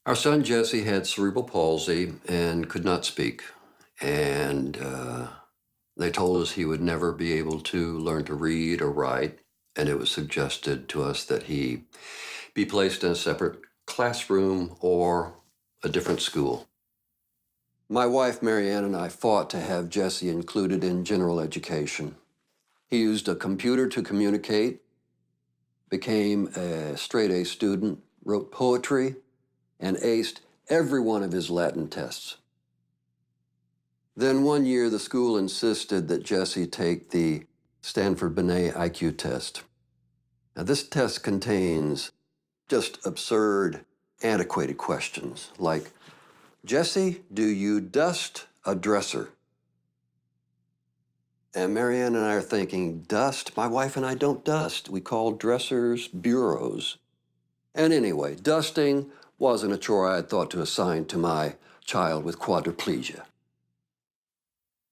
Our son Jesse had cerebral palsy and could not speak. And they told us he would never be able to learn to read or write. And it was suggested to us that he be placed in a separate classroom or a different school. My wife, Marianne, and I fought to have Jesse included in general education. He used a computer to communicate, became a straight-A student, wrote poetry, and aced every one of his Latin tests. Then one year, the school insisted that Jesse take the Stanford-Binet IQ test. Now, this test contains just absurd, antiquated questions like, Jesse, do you dust a dresser? And Marianne and I are thinking, dust? My wife and I don't dust. We call dressers bureaus. And anyway, dusting wasn't a chore I had thought to assign to my child with quadriplegia.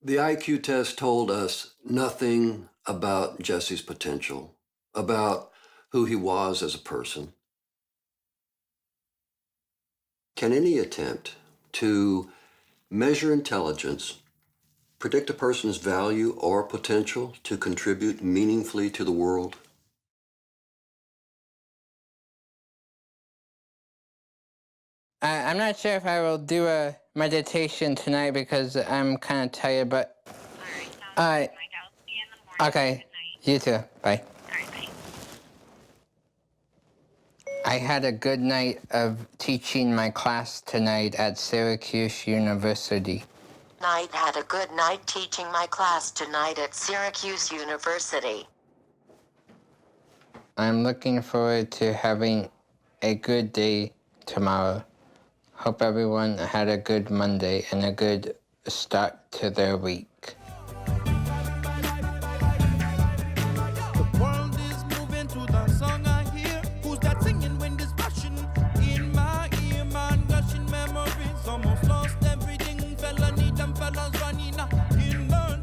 The IQ test told us nothing about Jesse's potential, about who he was as a person. Can any attempt to measure intelligence predict a person's value or potential to contribute meaningfully to the world? I'm not sure if I will do a meditation tonight because I'm kind of tired, but... All right, see you in the morning. Okay, you too. Bye. All right, bye. I had a good night of teaching my class tonight at Syracuse University. I had a good night teaching my class tonight at Syracuse University. I'm looking forward to having a good day tomorrow. Hope everyone had a good Monday and a good start to their week. The world is moving to the song I hear. Who's that singing when there's passion in my ear? Man, gushing memories, almost lost everything. Fella need them fellas running in the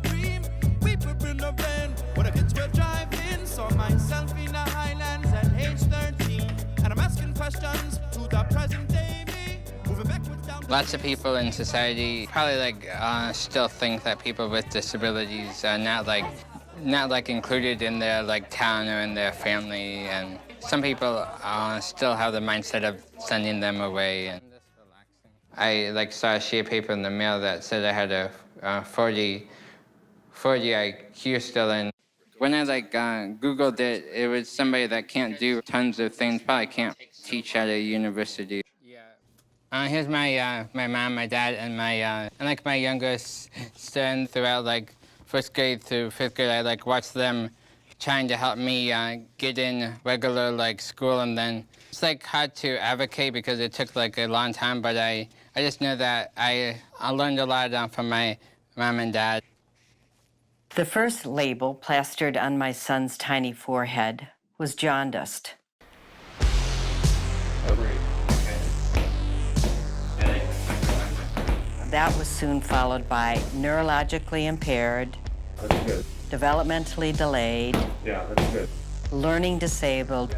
dream. We put in the van where the kids were driving. Saw myself in the Highlands at age 13. And I'm asking questions to the present day. Lots of people in society probably still think that people with disabilities are not included in their town or in their family, and some people still have the mindset of sending them away. And I saw a sheet of paper in the mail that said I had a 40 IQ still, and when I Googled it, it was somebody that can't do tons of things, probably can't teach at a university. Here's my mom, my dad, and my younger sister. And throughout first grade through fifth grade, I watched them trying to help me get in regular school. And then it's hard to advocate because it took a long time. But I just know that I learned a lot from my mom and dad. The first label plastered on my son's tiny forehead was jaundiced. That was soon followed by neurologically impaired, developmentally delayed, learning disabled,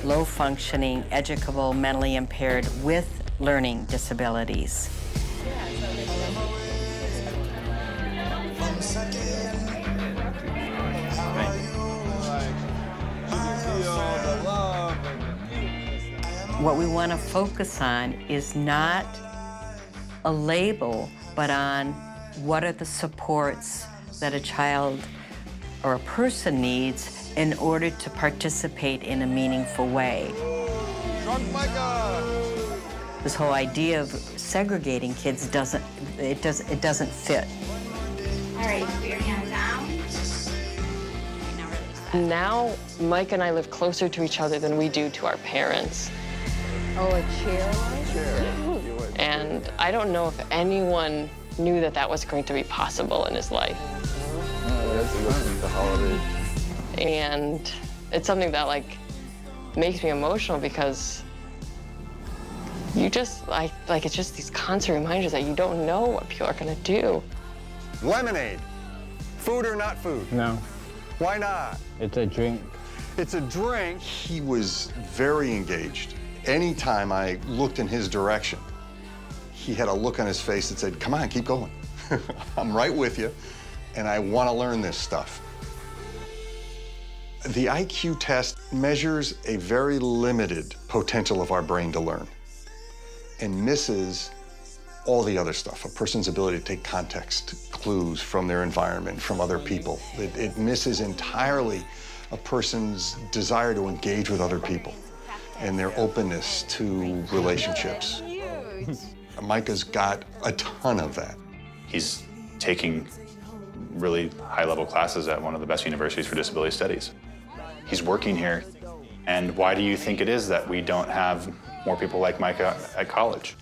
low functioning, educable, mentally impaired with learning disabilities. What we want to focus on is not a label, but on what are the supports that a child or a person needs in order to participate in a meaningful way. This whole idea of segregating kids doesn't fit. All right, put your hand down. Now, Mike and I live closer to each other than we do to our parents. Oh, a chair? And I don't know if anyone knew that that was going to be possible in his life. And it's something that makes me emotional because you just it's just these constant reminders that you don't know what people are gonna do. Lemonade, food or not food? No. Why not? It's a drink. It's a drink. He was very engaged Anytime I looked in his direction, he had a look on his face that said, come on, keep going. I'm right with you, and I want to learn this stuff. The IQ test measures a very limited potential of our brain to learn and misses all the other stuff, a person's ability to take context, clues from their environment, from other people. It misses entirely a person's desire to engage with other people and their openness to relationships. Micah's got a ton of that. He's taking really high-level classes at one of the best universities for disability studies. He's working here. And why do you think it is that we don't have more people like Micah at college?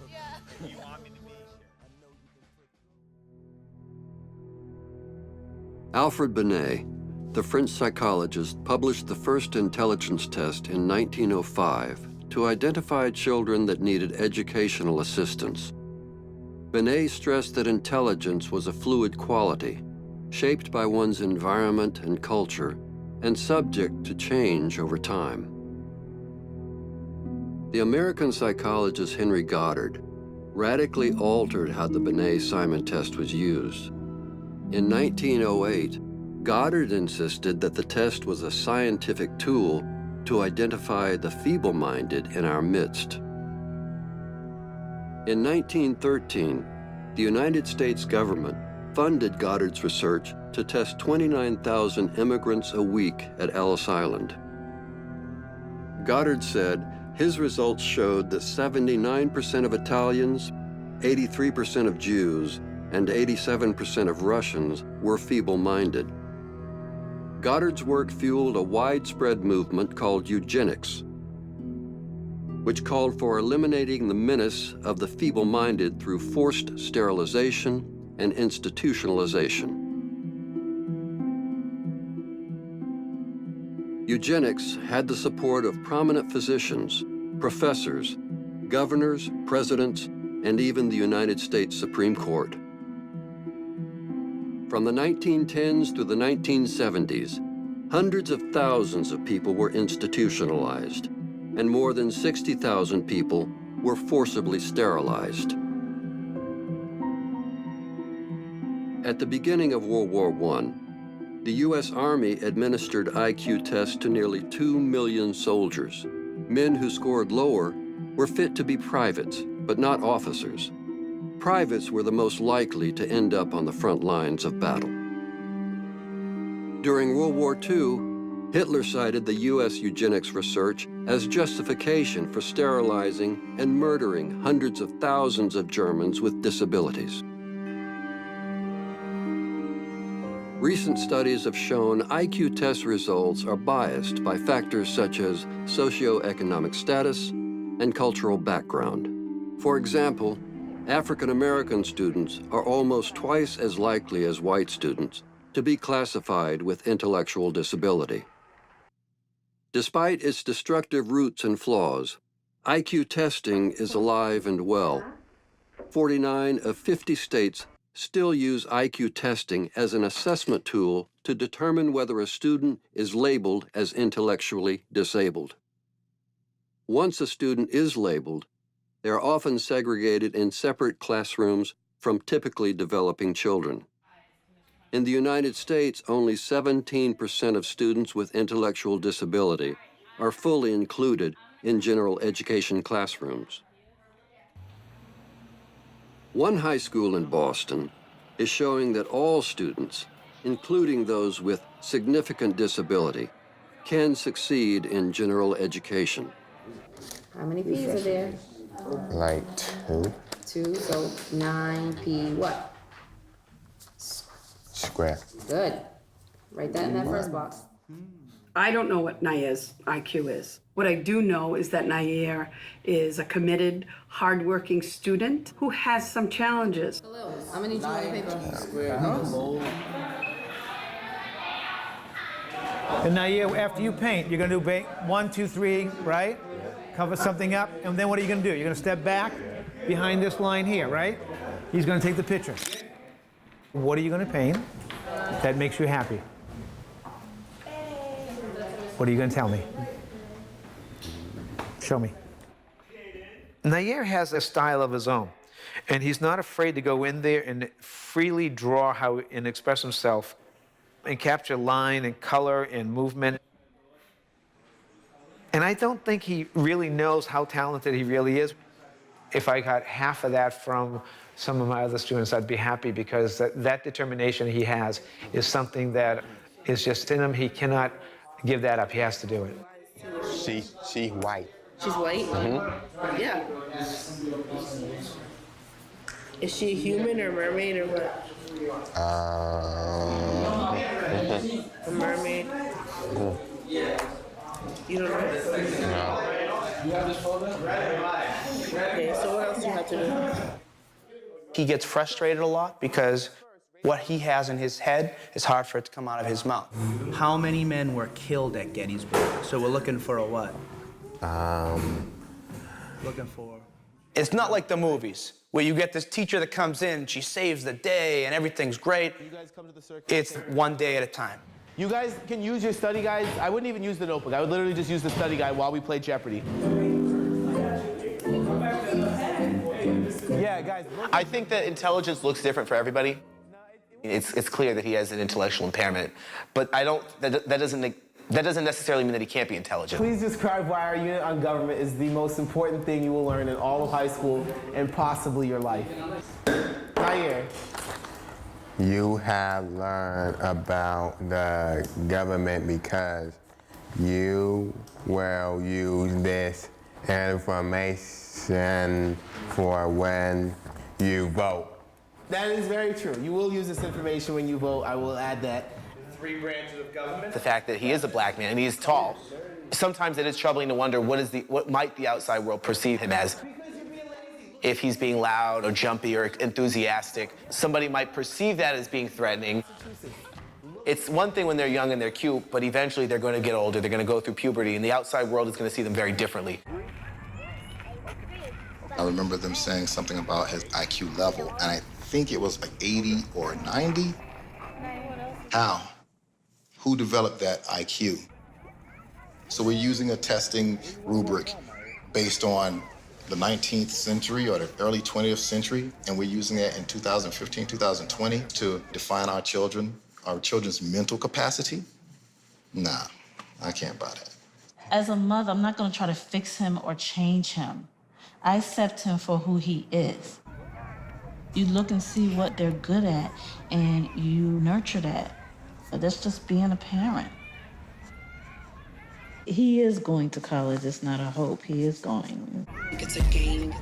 Alfred Binet, the French psychologist, published the first intelligence test in 1905 to identify children that needed educational assistance. Binet stressed that intelligence was a fluid quality, shaped by one's environment and culture, and subject to change over time. The American psychologist Henry Goddard radically altered how the Binet-Simon test was used. In 1908, Goddard insisted that the test was a scientific tool to identify the feeble-minded in our midst. In 1913, the United States government funded Goddard's research to test 29,000 immigrants a week at Ellis Island. Goddard said his results showed that 79% of Italians, 83% of Jews, and 87% of Russians were feeble-minded. Goddard's work fueled a widespread movement called eugenics, which called for eliminating the menace of the feeble-minded through forced sterilization and institutionalization. Eugenics had the support of prominent physicians, professors, governors, presidents, and even the United States Supreme Court. From the 1910s through the 1970s, hundreds of thousands of people were institutionalized, and more than 60,000 people were forcibly sterilized. At the beginning of World War I, the U.S. Army administered IQ tests to nearly 2 million soldiers. Men who scored lower were fit to be privates, but not officers. Privates were the most likely to end up on the front lines of battle. During World War II, Hitler cited the U.S. eugenics research as justification for sterilizing and murdering hundreds of thousands of Germans with disabilities. Recent studies have shown IQ test results are biased by factors such as socioeconomic status and cultural background. For example, African American students are almost twice as likely as white students to be classified with intellectual disability. Despite its destructive roots and flaws, IQ testing is alive and well. 49 of 50 states still use IQ testing as an assessment tool to determine whether a student is labeled as intellectually disabled. Once a student is labeled, they are often segregated in separate classrooms from typically developing children. In the United States, only 17% of students with intellectual disability are fully included in general education classrooms. One high school in Boston is showing that all students, including those with significant disability, can succeed in general education. How many P's are there? Like 2. 2, so 9P what? Square. Good. Write that in that first box. I don't know what Nair's IQ is. What I do know is that Nair is a committed, hardworking student who has some challenges. How many do you want to paper? And now, after you paint, you're going to do 1, 2, 3, right? Cover something up, and then what are you going to do? You're going to step back behind this line here, right? He's going to take the picture. What are you going to paint that makes you happy? What are you going to tell me? Show me. Nair has a style of his own, and he's not afraid to go in there and freely draw how and express himself and capture line and color and movement. And I don't think he really knows how talented he really is. If I got half of that from some of my other students, I'd be happy, because that determination he has is something that is just in him. He cannot give that up. He has to do it. She white. She's white? Mm-hmm. Yeah. Is she a human or mermaid or what? A mermaid? You don't know? Okay, so what else do you have to do? He gets frustrated a lot because what he has in his head is hard for it to come out of his mouth. How many men were killed at Gettysburg? So we're looking for a what? Looking for... It's not like the movies, where you get this teacher that comes in, she saves the day, and everything's great. You guys come to the circuit. It's one day at a time. You guys can use your study guides. I wouldn't even use the notebook. I would literally just use the study guide while we play Jeopardy. Yeah, guys. I think that intelligence looks different for everybody. It's clear that he has an intellectual impairment, but that doesn't necessarily mean that he can't be intelligent. Please describe why our unit on government is the most important thing you will learn in all of high school and possibly your life. Nair. You have learned about the government because you will use this information for when you vote. That is very true. You will use this information when you vote. I will add that. 3 branches of government. The fact that he is a black man and he is tall. Sometimes it is troubling to wonder what might the outside world perceive him as. If he's being loud or jumpy or enthusiastic, somebody might perceive that as being threatening. It's one thing when they're young and they're cute, but eventually they're going to get older, they're going to go through puberty, and the outside world is going to see them very differently. I remember them saying something about his IQ level, and I think it was like 80 or 90. How? Who developed that IQ? So we're using a testing rubric based on the 19th century or the early 20th century, and we're using it in 2015, 2020 to define our children's mental capacity? Nah, I can't buy that. As a mother, I'm not going to try to fix him or change him. I accept him for who he is. You look and see what they're good at, and you nurture that. That's just being a parent. He is going to college. It's not a hope. He is going. It's a game.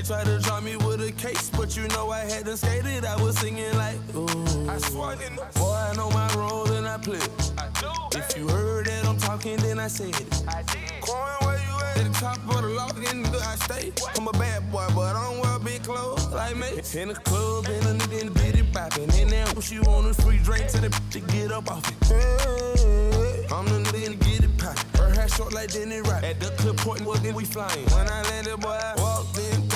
Try to draw me with a case, but you know I hadn't skated. I was singing like, ooh. I swung in. Boy, I know my role and I play. If you heard that I'm talking, then I said it. Coin, where you at? At the top of the loft, in the I stay. I'm a bad boy, but I don't wear big clothes like me. In the club, and a nigga in the bitty bopping. And now she want a free drink to the to get up off it. Hey, I'm the nigga to get it poppin'. Her hair short like Denny Rock. At the clip point, we flying. When I landed, boy, I walked in.